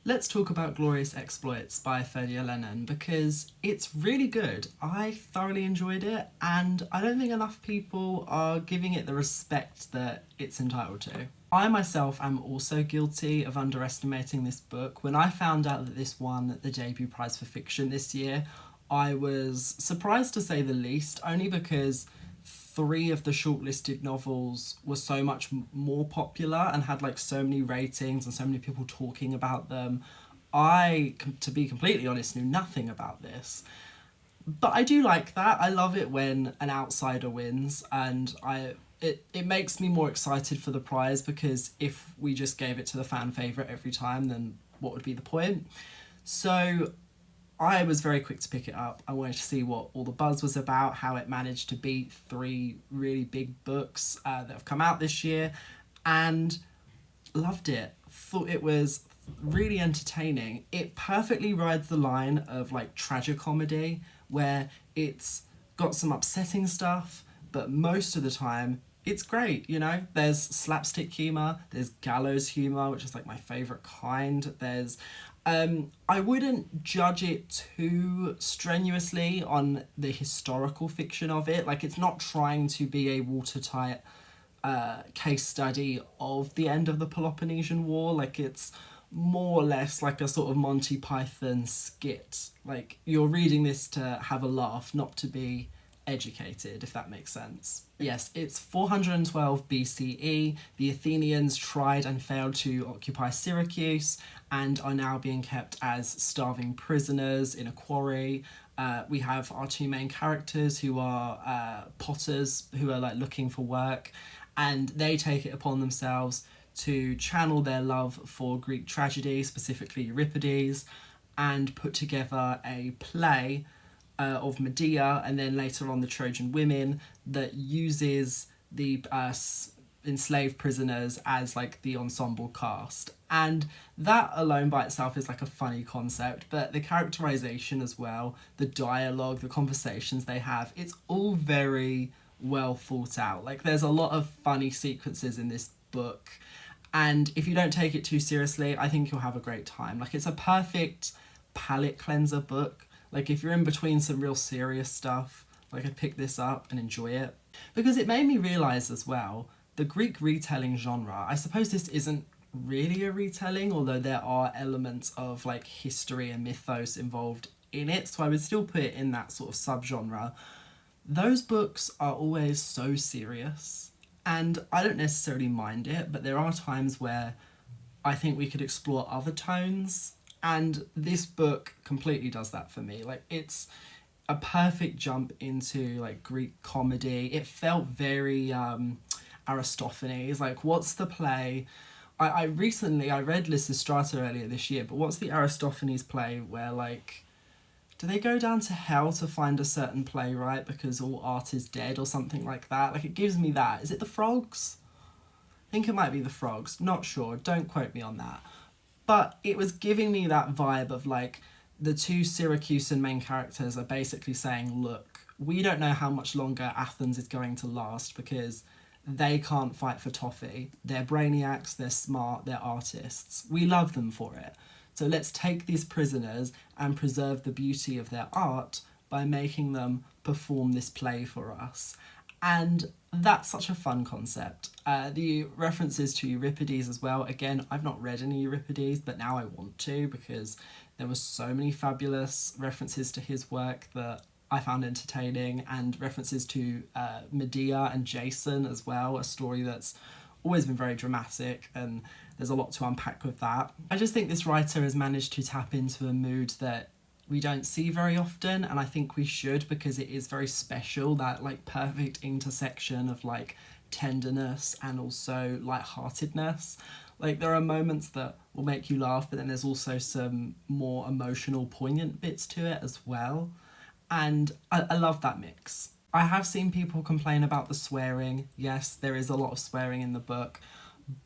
let's talk about Glorious Exploits by Ferdia Lennon because it's really good. I thoroughly enjoyed it, and I don't think enough people are giving it the respect that it's entitled to. I myself am also guilty of underestimating this book. When I found out that this won the debut prize for fiction this year, I was surprised to say the least, only because three of the shortlisted novels were so much more popular and had like so many ratings and so many people talking about them. I, to be completely honest, knew nothing about this. But I do like that. I love it when an outsider wins, and it makes me more excited for the prize, because if we just gave it to the fan favourite every time, then what would be the point? So I was very quick to pick it up. I wanted to see what all the buzz was about, how it managed to beat three really big books that have come out this year, and loved it. Thought it was really entertaining. It perfectly rides the line of like tragicomedy, where it's got some upsetting stuff, but most of the time it's great, you know? There's slapstick humour, there's gallows humour, which is like my favourite kind. I wouldn't judge it too strenuously on the historical fiction of it. Like, it's not trying to be a watertight case study of the end of the Peloponnesian War. Like, it's more or less like a sort of Monty Python skit. Like, you're reading this to have a laugh, not to be educated, if that makes sense. Yes, it's 412 BCE. The Athenians tried and failed to occupy Syracuse and are now being kept as starving prisoners in a quarry. We have our two main characters who are potters who are like looking for work, and they take it upon themselves to channel their love for Greek tragedy, specifically Euripides, and put together a play of Medea, and then later on the Trojan women, that uses the enslaved prisoners as like the ensemble cast. And that alone by itself is like a funny concept, but the characterization as well, the dialogue, the conversations they have, it's all very well thought out. Like, there's a lot of funny sequences in this book, and if you don't take it too seriously, I think you'll have a great time. Like, it's a perfect palate cleanser book. Like, if you're in between some real serious stuff, like, I'd pick this up and enjoy it. Because it made me realise as well, the Greek retelling genre, I suppose this isn't really a retelling, although there are elements of like history and mythos involved in it, so I would still put it in that sort of subgenre. Those books are always so serious, and I don't necessarily mind it, but there are times where I think we could explore other tones, and this book completely does that for me. Like, it's a perfect jump into like Greek comedy. It felt very Aristophanes. Like, what's the play? I recently I read Lysistrata earlier this year, but what's the Aristophanes play where like, do they go down to hell to find a certain playwright because all art is dead or something like that? Like, it gives me that. Is it the frogs? I think it might be the frogs. Not sure. Don't quote me on that. But it was giving me that vibe of like, the two Syracusan main characters are basically saying, look, we don't know how much longer Athens is going to last because they can't fight for toffee. They're brainiacs, they're smart, they're artists. We love them for it. So let's take these prisoners and preserve the beauty of their art by making them perform this play for us. And that's such a fun concept. The references to Euripides as well. Again, I've not read any Euripides, but now I want to, because there were so many fabulous references to his work that I found entertaining, and references to Medea and Jason as well, a story that's always been very dramatic, and there's a lot to unpack with that. I just think this writer has managed to tap into a mood that we don't see very often, and I think we should, because it is very special, that like perfect intersection of like tenderness and also lightheartedness. Like, there are moments that will make you laugh, but then there's also some more emotional, poignant bits to it as well. And I love that mix. I have seen people complain about the swearing. Yes, there is a lot of swearing in the book,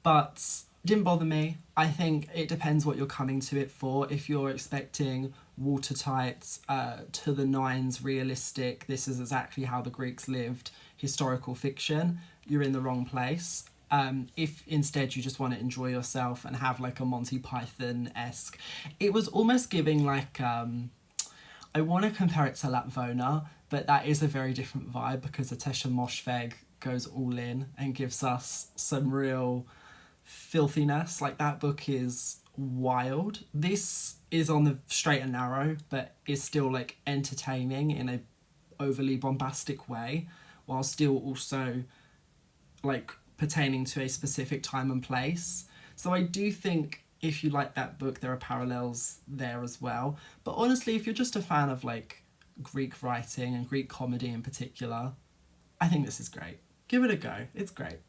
but it didn't bother me. I think it depends what you're coming to it for. If you're expecting watertight, to the nines, realistic, this is exactly how the Greeks lived, historical fiction, you're in the wrong place. If instead you just want to enjoy yourself and have like a Monty Python-esque, it was almost giving like, I want to compare it to Lapvona, but that is a very different vibe because Atesha Moshfegh goes all in and gives us some real filthiness. Like, that book is wild. This is on the straight and narrow, but is still like entertaining in a overly bombastic way, while still also like pertaining to a specific time and place. So I do think if you like that book, there are parallels there as well. But honestly, if you're just a fan of like Greek writing and Greek comedy in particular, I think this is great. Give it a go. It's great.